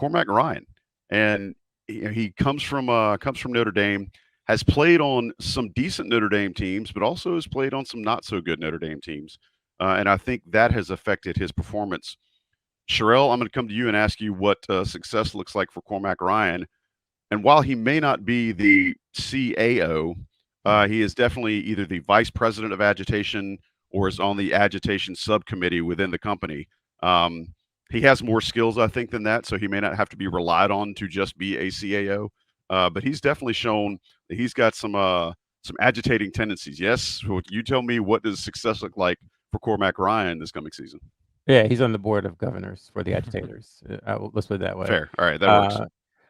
Cormac Ryan, and he comes from Notre Dame, has played on some decent Notre Dame teams, but also has played on some not so good Notre Dame teams, and I think that has affected his performance. Sherrell, I'm going to come to you and ask you what success looks like for Cormac Ryan. And while he may not be the CAO, he is definitely either the vice president of agitation or is on the agitation subcommittee within the company. Um, he has more skills, I think, than that, so he may not have to be relied on to just be a CAO. But he's definitely shown that he's got some agitating tendencies. Yes, you tell me, what does success look like for Cormac Ryan this coming season? Yeah, he's on the board of governors for the agitators. Let's put it that way. Fair. All right, that works. Uh,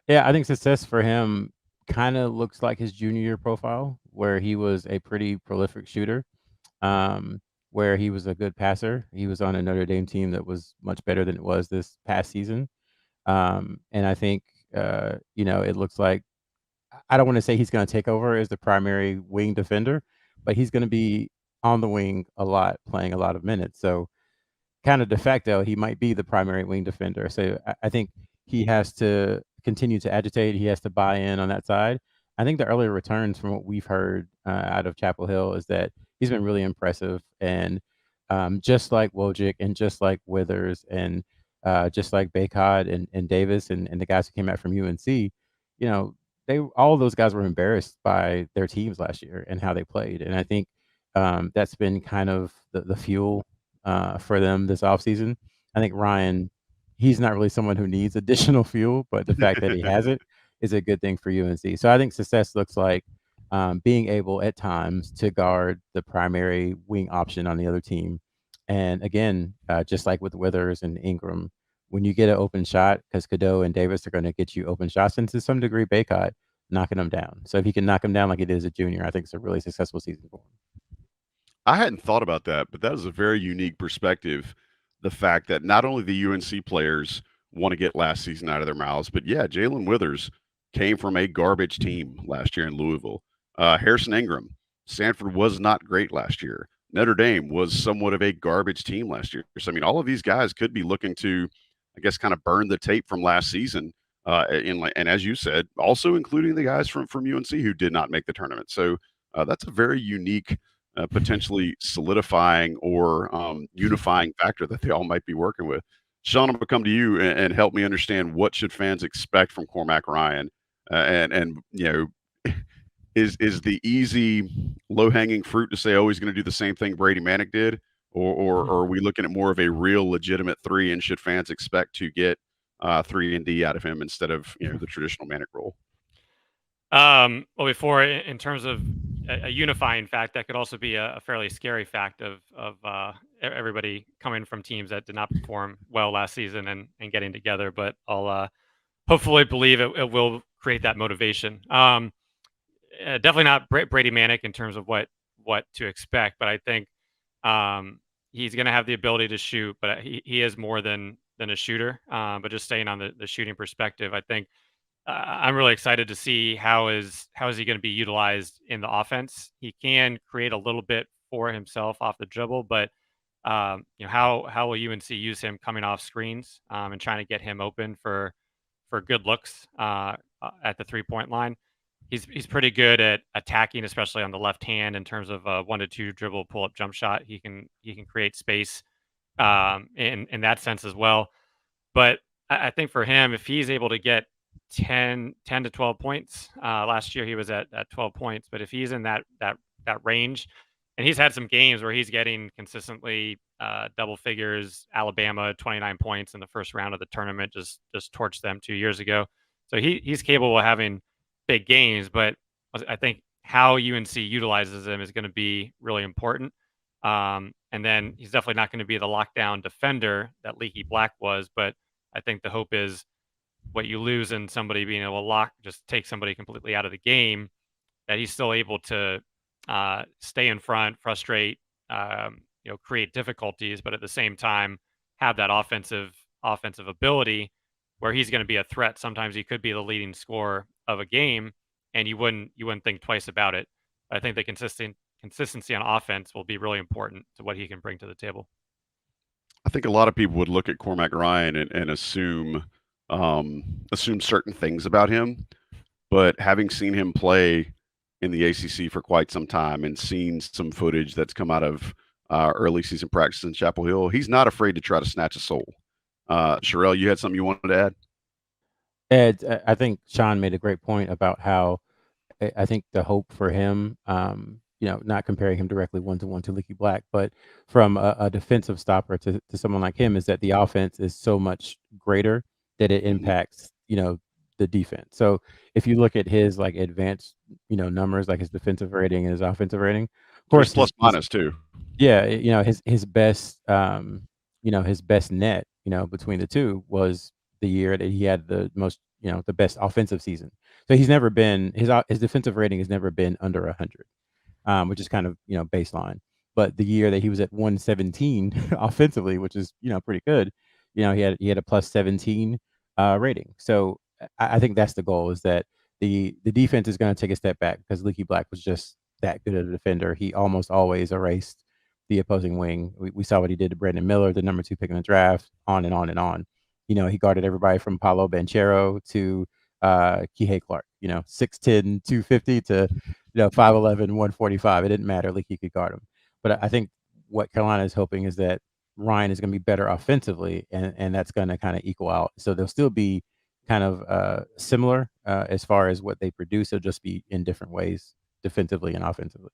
yeah, I think success for him kind of looks like his junior year profile, where he was a pretty prolific shooter, um, where he was a good passer. He was on a Notre Dame team that was much better than it was this past season. And I think, it looks like I don't want to say he's going to take over as the primary wing defender, but he's going to be on the wing a lot, playing a lot of minutes. So kind of de facto, he might be the primary wing defender. So I think he has to continue to agitate. He has to buy in on that side. I think the earlier returns from what we've heard out of Chapel Hill is that he's been really impressive. And just like Wojcik and just like Withers and just like Baycott and Davis and the guys who came out from UNC, all of those guys were embarrassed by their teams last year and how they played. And I think that's been kind of the fuel for them this offseason. I think Ryan, he's not really someone who needs additional fuel, but the fact that he has it is a good thing for UNC. So I think success looks like being able at times to guard the primary wing option on the other team. And again, just like with Withers and Ingram, when you get an open shot, because Cadeau and Davis are going to get you open shots, and to some degree, Baycott knocking them down. So if he can knock them down like he did as a junior, I think it's a really successful season for him. I hadn't thought about that, but that is a very unique perspective. The fact that not only the UNC players want to get last season out of their mouths, but yeah, Jalen Withers came from a garbage team last year in Louisville. Harrison Ingram, Stanford was not great last year. Notre Dame was somewhat of a garbage team last year. So, I mean, all of these guys could be looking to, I guess, kind of burn the tape from last season. And as you said, also including the guys from UNC who did not make the tournament. So that's a very unique potentially solidifying or unifying factor that they all might be working with. Sean, I'm going to come to you and help me understand, what should fans expect from Cormac Ryan, and is the easy low hanging fruit to say, oh, he's going to do the same thing Brady Manick did, or are we looking at more of a real legitimate three, and should fans expect to get 3-and-D out of him instead of the traditional Manick role? Well, before, in terms of a unifying fact, that could also be a fairly scary fact of everybody coming from teams that did not perform well last season and getting together. But I'll hopefully believe it will create that motivation. Definitely not Brady Manick in terms of what to expect, but I think he's going to have the ability to shoot, but he is more than a shooter. But just staying on the shooting perspective, I think I'm really excited to see how is he going to be utilized in the offense. He can create a little bit for himself off the dribble, but how will UNC use him coming off screens and trying to get him open for good looks at the 3-point line? He's pretty good at attacking, especially on the left hand in terms of a 1-2 dribble pull up jump shot. He can create space in that sense as well. But I think for him, if he's able to get 10 to 12 points. Last year he was at 12 points, but if he's in that range, and he's had some games where he's getting consistently double figures. Alabama 29 points in the first round of the tournament, just torched them 2 years ago. So he's capable of having big games, but I think how UNC utilizes him is going to be really important. And then he's definitely not going to be the lockdown defender that Leaky Black was, but I think the hope is what you lose in somebody being able to just take somebody completely out of the game, that he's still able to stay in front, frustrate, create difficulties, but at the same time have that offensive ability where he's going to be a threat. Sometimes he could be the leading scorer of a game, and you wouldn't think twice about it. But I think the consistency on offense will be really important to what he can bring to the table. I think a lot of people would look at Cormac Ryan and assume assume certain things about him. But having seen him play in the ACC for quite some time and seen some footage that's come out of early season practice in Chapel Hill, he's not afraid to try to snatch a soul. Sherrell, you had something you wanted to add? Ed, I think Sean made a great point about how I think the hope for him, not comparing him directly one-to-one to Leaky Black, but from a defensive stopper to someone like him, is that the offense is so much greater that it Mhm. impacts, the defense. So if you look at his like advanced, numbers, like his defensive rating and his offensive rating, of There's course, plus his minus too. yeah, his best, his best net, between the two was the year that he had the most, the best offensive season. So he's never been his defensive rating has never been under 100, which is kind of baseline. But the year that he was at 117 offensively, which is pretty good, he had a plus 17 rating. So I think that's the goal, is that the defense is going to take a step back because Leaky Black was just that good of a defender. He almost always erased the opposing wing. We saw what he did to Brandon Miller, the number 2 pick in the draft, on and on and on. He guarded everybody from Paolo Banchero to Kihei Clark, 6'10", 250 to 5'11", 145. It didn't matter. Like, he could guard him. But I think what Carolina is hoping is that Ryan is going to be better offensively, and that's going to kind of equal out. So they'll still be kind of similar as far as what they produce. They'll just be in different ways, defensively and offensively.